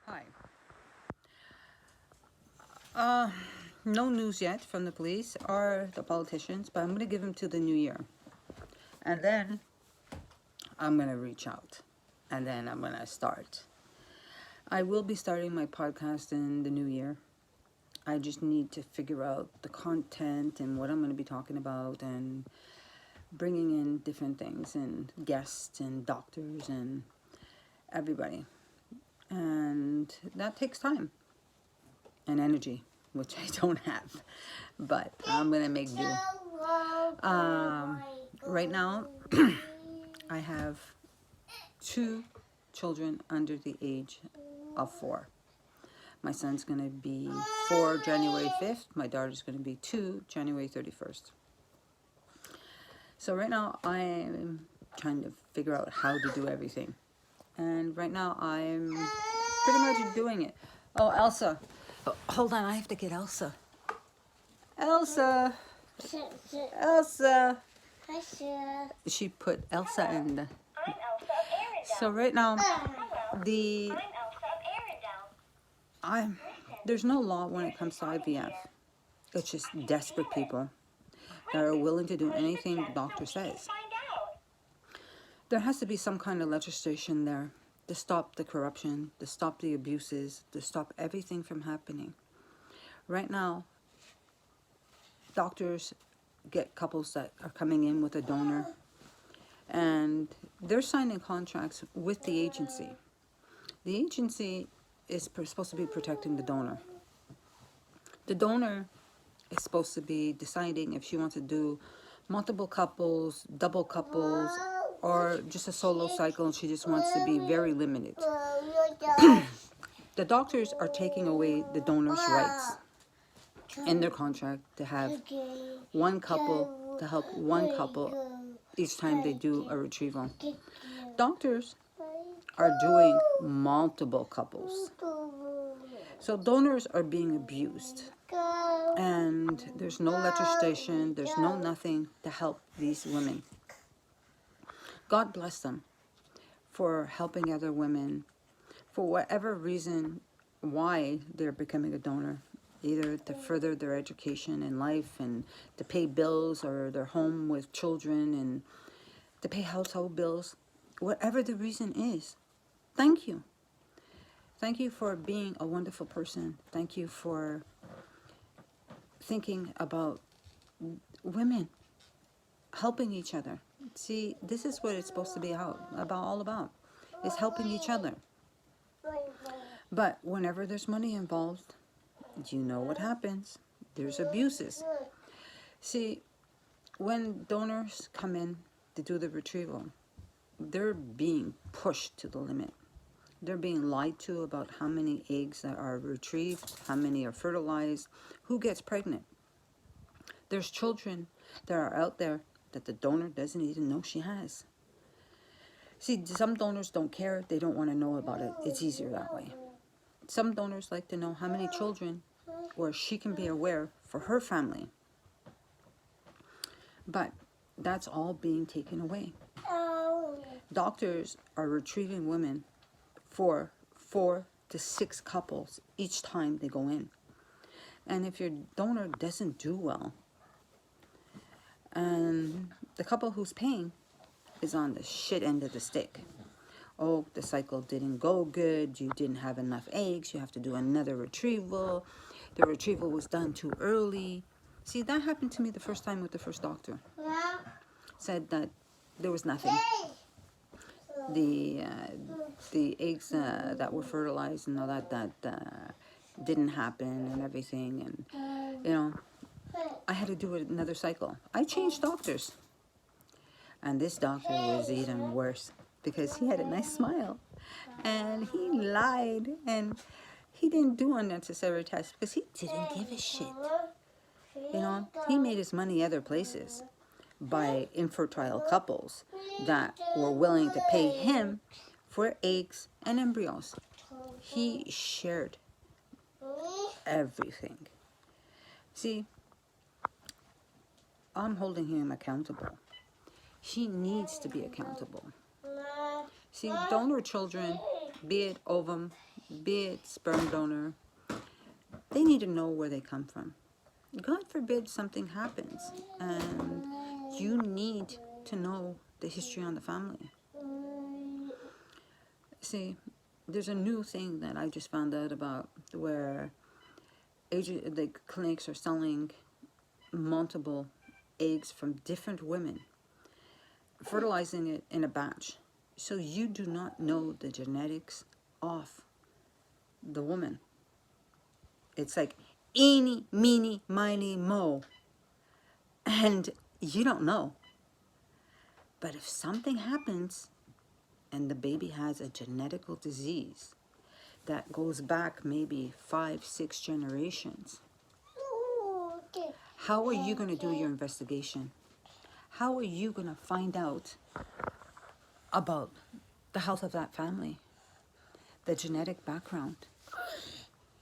Hi. No news yet from the police or the politicians, but I'm going to give them to the new year. And then I'm going to reach out. And then I'm going to start. I will be starting my podcast in the new year. I just need to figure out the content and what I'm going to be talking about and bringing in different things and guests and doctors and everybody. And that takes time and energy, which I don't have, but I'm gonna make do. Right now, I have 2 children under the age of 4. My son's gonna be 4 January 5th. My daughter's gonna be 2 January 31st. So right now, I'm trying to figure out how to do everything. And right now, I'm pretty much doing it. Oh, Elsa. Oh, hold on, I have to get Elsa. Elsa. Elsa. She put Elsa in the... So right now, there's no law when it comes to IVF. It's just desperate people that are willing to do anything the doctor says. There has to be some kind of legislation there to stop the corruption, to stop the abuses, to stop everything from happening. Right now, doctors get couples that are coming in with a donor, and they're signing contracts with the agency. The agency is supposed to be protecting the donor. The donor is supposed to be deciding if she wants to do multiple couples, double couples, or just a solo cycle, and she just wants to be very limited. The doctors are taking away the donor's rights in their contract to have one couple, to help one couple each time they do a retrieval. Doctors are doing multiple couples. So donors are being abused. And there's no legislation, there's no nothing to help these women. God bless them for helping other women for whatever reason why they're becoming a donor. Either to further their education in life and to pay bills, or their home with children and to pay household bills. Whatever the reason is, thank you. Thank you for being a wonderful person. Thank you for thinking about women helping each other. See, this is what it's supposed to be all about, is helping each other. But whenever there's money involved, you know what happens. There's abuses. See, when donors come in to do the retrieval, they're being pushed to the limit. They're being lied to about how many eggs that are retrieved, how many are fertilized, who gets pregnant. There's children that are out there that the donor doesn't even know she has. See, some donors don't care. They don't want to know about it. It's easier that way. Some donors like to know how many children, or she can be aware for her family. But that's all being taken away. Doctors are retrieving women for 4 to 6 couples each time they go in. And if your donor doesn't do well, and the couple who's paying is on the shit end of the stick. Oh, the cycle didn't go good, you didn't have enough eggs, you have to do another retrieval, the retrieval was done too early. See, that happened to me the first time with the first doctor. Said that there was nothing. The eggs that were fertilized and all that didn't happen and everything, and I had to do another cycle. I changed doctors, and this doctor was even worse because he had a nice smile, and he lied, and he didn't do unnecessary tests because he didn't give a shit. He made his money other places by infertile couples that were willing to pay him for eggs and embryos. He shared everything. See, I'm holding him accountable. He needs to be accountable. See, donor children, be it ovum, be it sperm donor, they need to know where they come from. God forbid something happens, and you need to know the history on the family. See, there's a new thing that I just found out about where clinics are selling multiple eggs from different women, fertilizing it in a batch. So you do not know the genetics of the woman. It's like eeny, meeny, miny, mo. And you don't know. But if something happens and the baby has a genetical disease that goes back maybe 5, 6 generations, how are you going to do your investigation? How are you going to find out about the health of that family, the genetic background?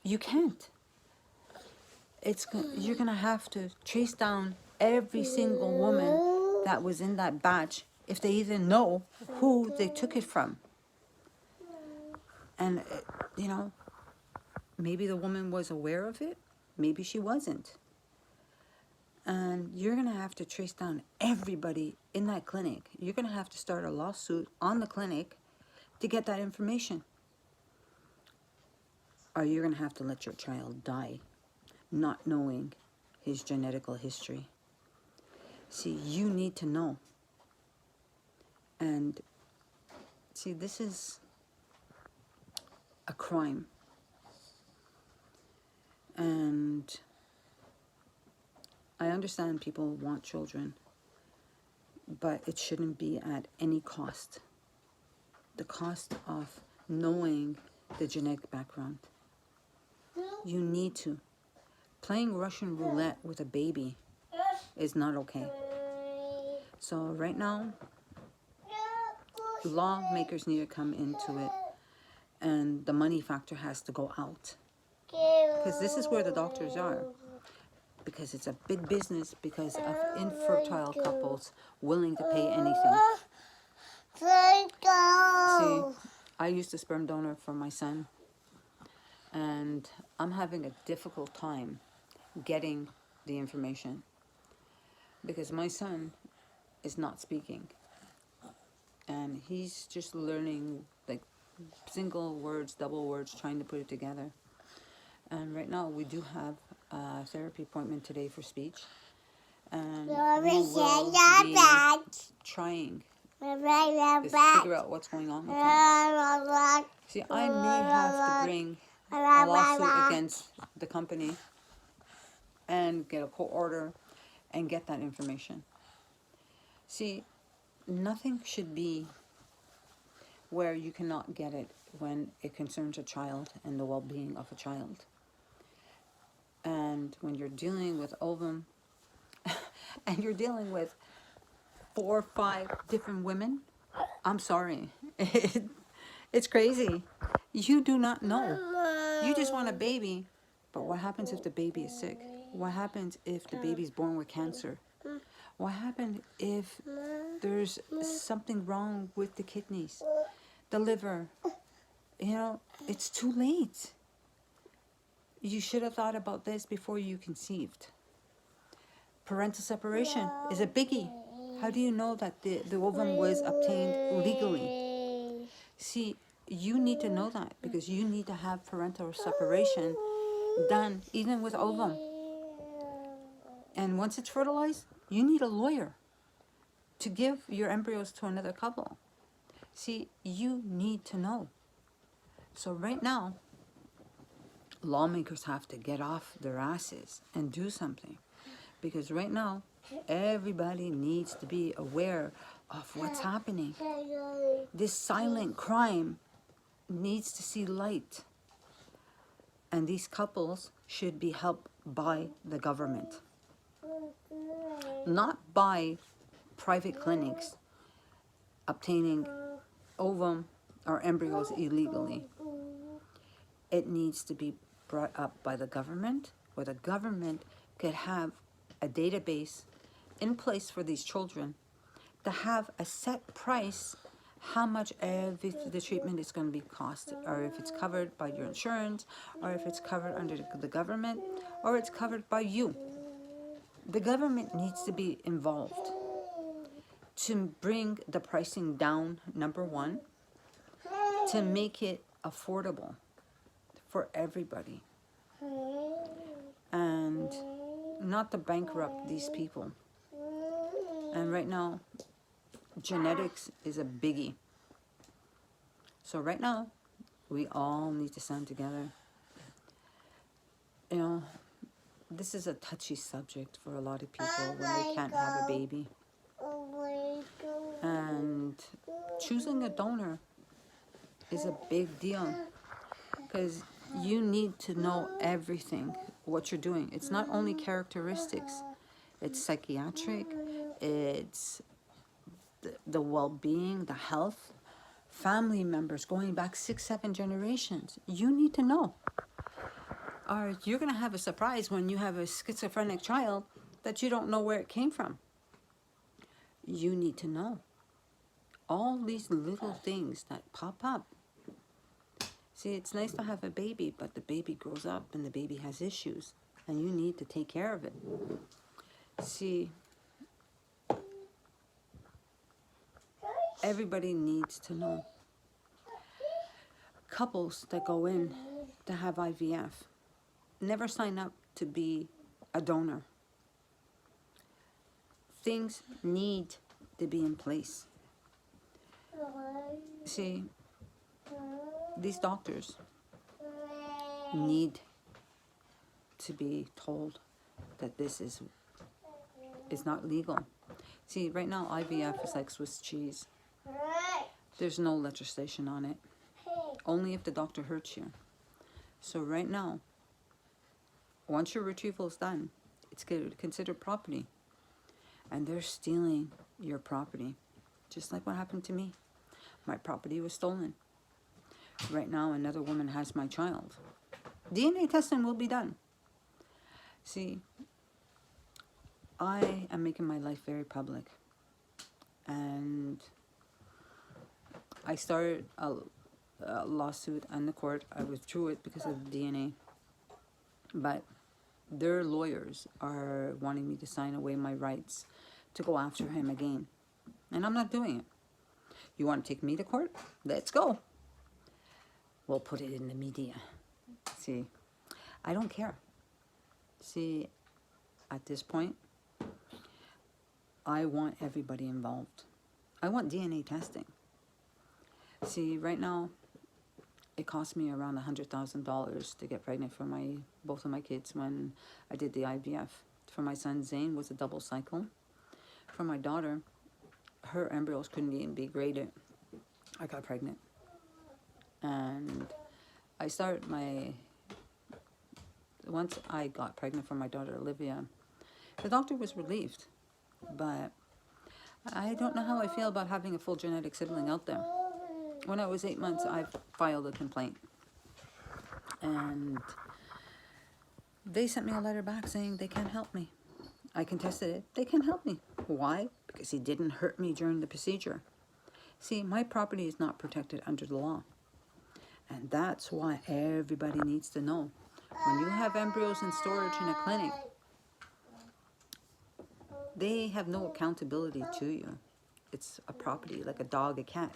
You can't. You're going to have to trace down every single woman that was in that batch, if they even know who they took it from. And, maybe the woman was aware of it. Maybe she wasn't. And you're going to have to trace down everybody in that clinic. You're going to have to start a lawsuit on the clinic to get that information. Or you're going to have to let your child die not knowing his genetical history. See, you need to know. And see, this is a crime. And I understand people want children, but it shouldn't be at any cost. The cost of knowing the genetic background. You need to. Playing Russian roulette with a baby is not okay. So right now, lawmakers need to come into it, and the money factor has to go out. Because this is where the doctors are. Because it's a big business because of infertile couples willing to pay anything. See, I used a sperm donor for my son, and I'm having a difficult time getting the information because my son is not speaking, and he's just learning like single words, double words, trying to put it together. And right now we do have a therapy appointment today for speech, and we will be trying to figure out what's going on with him. See, I may have to bring a lawsuit against the company and get a court order and get that information. See, nothing should be where you cannot get it when it concerns a child and the well-being of a child. And when you're dealing with ovum and you're dealing with 4 or 5 different women, I'm sorry. It's crazy. You do not know. You just want a baby. But what happens if the baby is sick? What happens if the baby's born with cancer? What happens if there's something wrong with the kidneys, the liver? It's too late. You should have thought about this before you conceived. Parental separation is a biggie. How do you know that the ovum was obtained legally? See, you need to know that because you need to have parental separation done even with ovum. And once it's fertilized, you need a lawyer to give your embryos to another couple. See, you need to know. So right now, lawmakers have to get off their asses and do something. Because right now, everybody needs to be aware of what's happening. This silent crime needs to see light. And these couples should be helped by the government. Not by private clinics obtaining ovum or embryos illegally. It needs to be brought up by the government, where the government could have a database in place for these children to have a set price, how much the treatment is going to be cost, or if it's covered by your insurance, or if it's covered under the government, or it's covered by you. The government needs to be involved to bring the pricing down, number one, to make it affordable for everybody, and not to bankrupt these people. And right now, genetics is a biggie. So right now, we all need to stand together. You know, this is a touchy subject for a lot of people when they can't have a baby. And choosing a donor is a big deal, because you need to know everything, what you're doing. It's not only characteristics, it's psychiatric, it's the well-being, the health, family members going back 6-7 generations. You need to know, or you're going to have a surprise when you have a schizophrenic child that you don't know where it came from. You need to know all these little things that pop up. See, it's nice to have a baby, but the baby grows up and the baby has issues, and you need to take care of it. See, everybody needs to know. Couples that go in to have IVF never sign up to be a donor. Things need to be in place. See, these doctors need to be told that this is not legal. See, right now IVF is like Swiss cheese. There's no legislation on it. Only if the doctor hurts you. So right now, once your retrieval is done, it's considered property. And they're stealing your property. Just like what happened to me. My property was stolen. Right now, another woman has my child. DNA testing will be done. See, I am making my life very public. And I started a lawsuit in the court. I withdrew it because of the DNA. But their lawyers are wanting me to sign away my rights to go after him again. And I'm not doing it. You want to take me to court? Let's go. We'll put it in the media. See, I don't care. See, at this point, I want everybody involved. I want DNA testing. See, right now, it cost me around $100,000 to get pregnant for both of my kids when I did the IVF. For my son, Zane, was a double cycle. For my daughter, her embryos couldn't even be graded. I got pregnant. And I started once I got pregnant for my daughter, Olivia, the doctor was relieved. But I don't know how I feel about having a full genetic sibling out there. When I was 8 months, I filed a complaint. And they sent me a letter back saying they can't help me. I contested it. They can't help me. Why? Because he didn't hurt me during the procedure. See, my property is not protected under the law. And that's why everybody needs to know. When you have embryos in storage in a clinic, they have no accountability to you. It's a property, like a dog, a cat.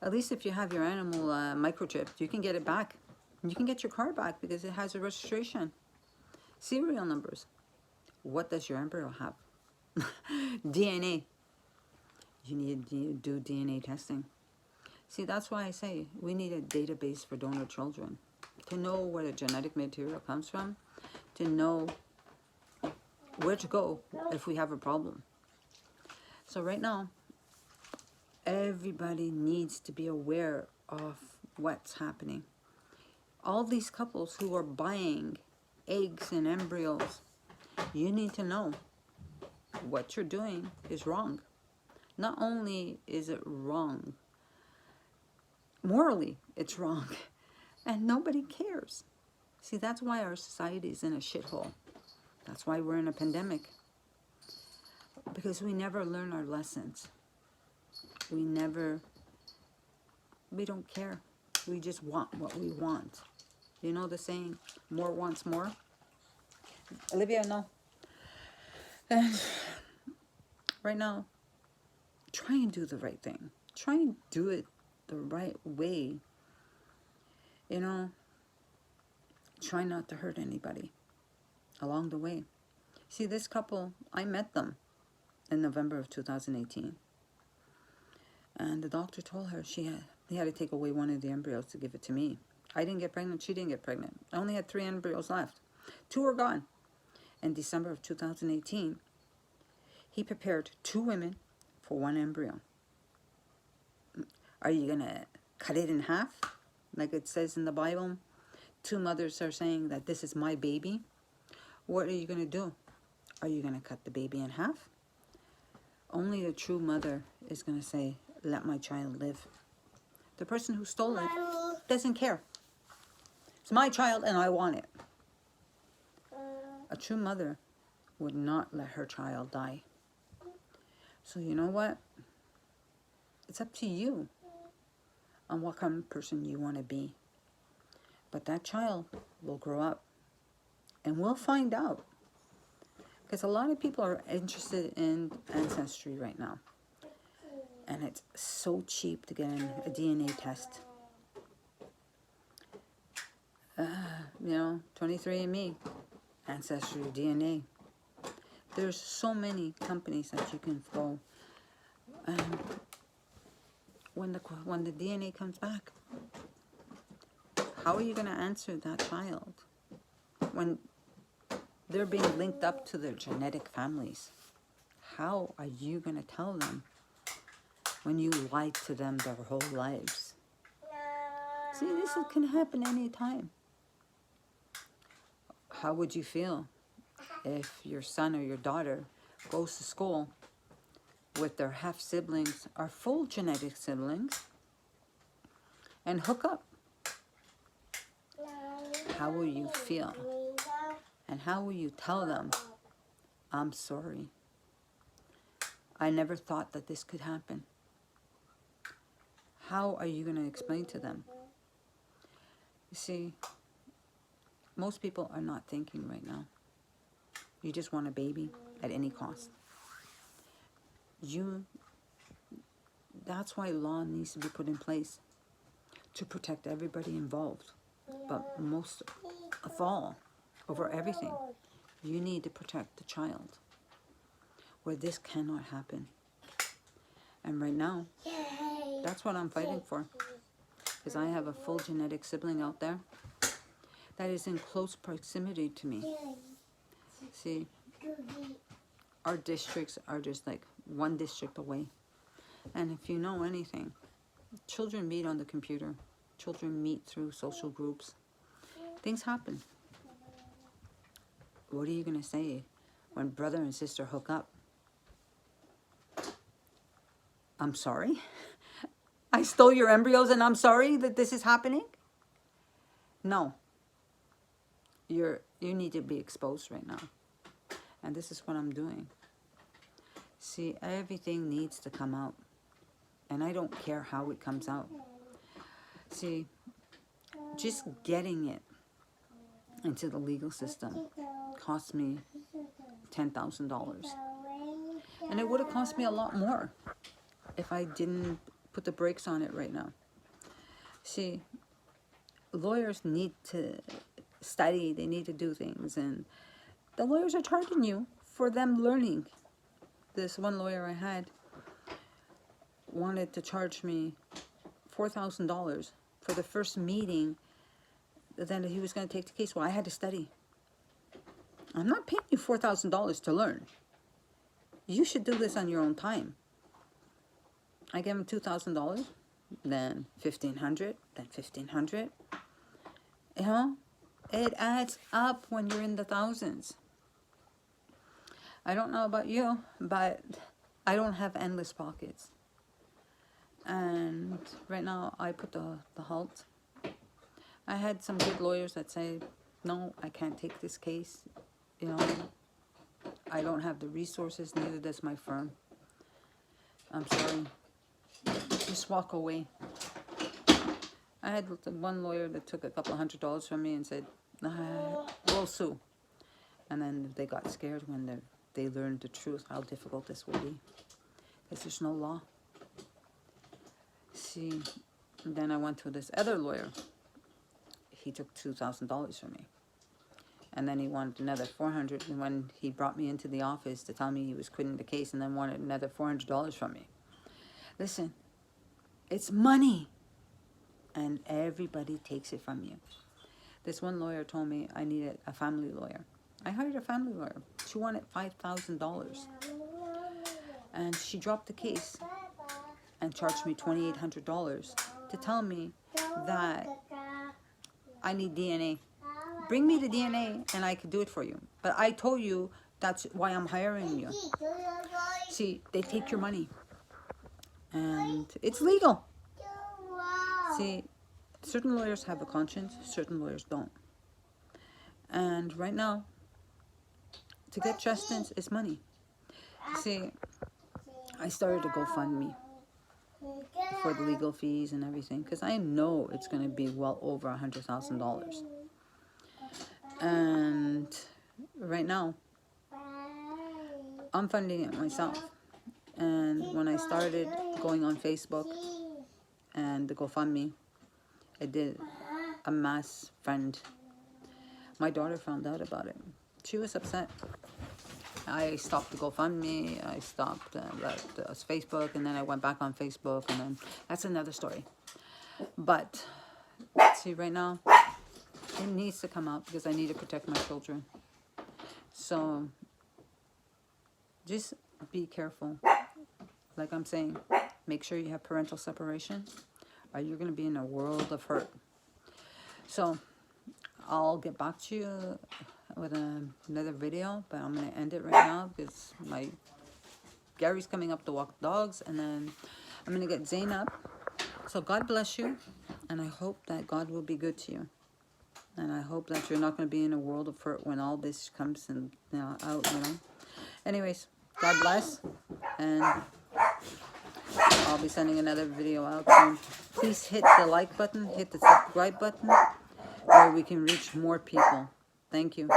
At least if you have your animal microchipped, you can get it back. You can get your car back because it has a registration. Serial numbers. What does your embryo have? DNA. You need to do DNA testing. See, that's why I say we need a database for donor children. To know where the genetic material comes from. To know where to go if we have a problem. So right now, everybody needs to be aware of what's happening. All these couples who are buying eggs and embryos, you need to know what you're doing is wrong. Not only is it wrong, morally it's wrong, and nobody cares. See, that's why our society is in a shithole. That's why we're in a pandemic. Because we never learn our lessons. we don't care. We just want what we want. You know the saying, more wants more? Olivia, no. And right now, try and do the right thing. Try and do it the right way. You know, try not to hurt anybody along the way. See, this couple, I met them in November of 2018. And the doctor told her he had to take away one of the embryos to give it to me. I didn't get pregnant. She didn't get pregnant. I only had 3 embryos left. 2 were gone. In December of 2018, he prepared 2 women for 1 embryo. Are you going to cut it in half? Like it says in the Bible, 2 mothers are saying that this is my baby. What are you going to do? Are you going to cut the baby in half? Only a true mother is going to say, let my child live. The person who stole it doesn't care. It's my child and I want it. A true mother would not let her child die. So you know what? It's up to you on what kind of person you want to be. But that child will grow up and we'll find out. Because a lot of people are interested in ancestry right now. And it's so cheap to get a DNA test. You know, 23andMe, Ancestry, DNA. There's so many companies that you can go. And when the DNA comes back, how are you going to answer that child when they're being linked up to their genetic families? How are you going to tell them when you lied to them their whole lives? See, this can happen anytime. How would you feel if your son or your daughter goes to school with their half-siblings or full genetic siblings and hook up? How will you feel? And how will you tell them, I'm sorry. I never thought that this could happen. How are you going to explain to them? You see, most people are not thinking right now. You just want a baby at any cost. That's why law needs to be put in place to protect everybody involved. But most of all, over everything, you need to protect the child where this cannot happen. And right now, that's what I'm fighting for. Because I have a full genetic sibling out there that is in close proximity to me. See, our districts are just like 1 district away. And if you know anything, children meet on the computer. Children meet through social groups. Things happen. What are you going to say when brother and sister hook up? I'm sorry? I stole your embryos and I'm sorry that this is happening? No. You need to be exposed right now. And this is what I'm doing. See, everything needs to come out. And I don't care how it comes out. See, just getting it into the legal system cost me $10,000. And it would have cost me a lot more if I didn't put the brakes on it right now. See, lawyers need to study, they need to do things, and the lawyers are charging you for them learning. This one lawyer I had wanted to charge me $4,000 for the first meeting that he was going to take the case. Well, I had to study. I'm not paying you $4,000 to learn. You should do this on your own time. I gave him $2,000, then $1,500, then $1,500. You know, it adds up when you're in the thousands. I don't know about you, but I don't have endless pockets. And right now, I put the halt. I had some good lawyers that say, no, I can't take this case. You know, I don't have the resources, neither does my firm. I'm sorry. just walk away. I had one lawyer that took a couple of $100 from me and said, we'll sue. And then they got scared when they learned the truth, how difficult this will be. Because there's no law. See, then I went to this other lawyer. He took $2,000 from me. And then he wanted another $400. And when he brought me into the office to tell me he was quitting the case, and then wanted another $400 from me. Listen, it's money. And everybody takes it from you. This one lawyer told me I needed a family lawyer. I hired a family lawyer. She wanted $5,000. And she dropped the case and charged me $2,800 to tell me that I need DNA. Bring me the DNA and I can do it for you. But I told you that's why I'm hiring you. See, they take your money. And it's legal. See, certain lawyers have a conscience, certain lawyers don't. And right now, to get justice is money. See, I started a GoFundMe for the legal fees and everything, because I know it's going to be well over $100,000. And right now, I'm funding it myself. And when I started going on Facebook and the GoFundMe, I did a mass friend. My daughter found out about it. She was upset. I stopped the GoFundMe, I stopped Facebook, and then I went back on Facebook, and then that's another story. But, see, right now, it needs to come out because I need to protect my children. So, just be careful. Like I'm saying, make sure you have parental separation, or you're going to be in a world of hurt. So, I'll get back to you with another video, but I'm going to end it right now because Gary's coming up to walk dogs, and then I'm going to get Zane up. So God bless you, and I hope that God will be good to you. And I hope that you're not going to be in a world of hurt when all this comes out, Anyways, God bless, and I'll be sending another video out soon. Please hit the like button, hit the subscribe button, where we can reach more people. Thank you.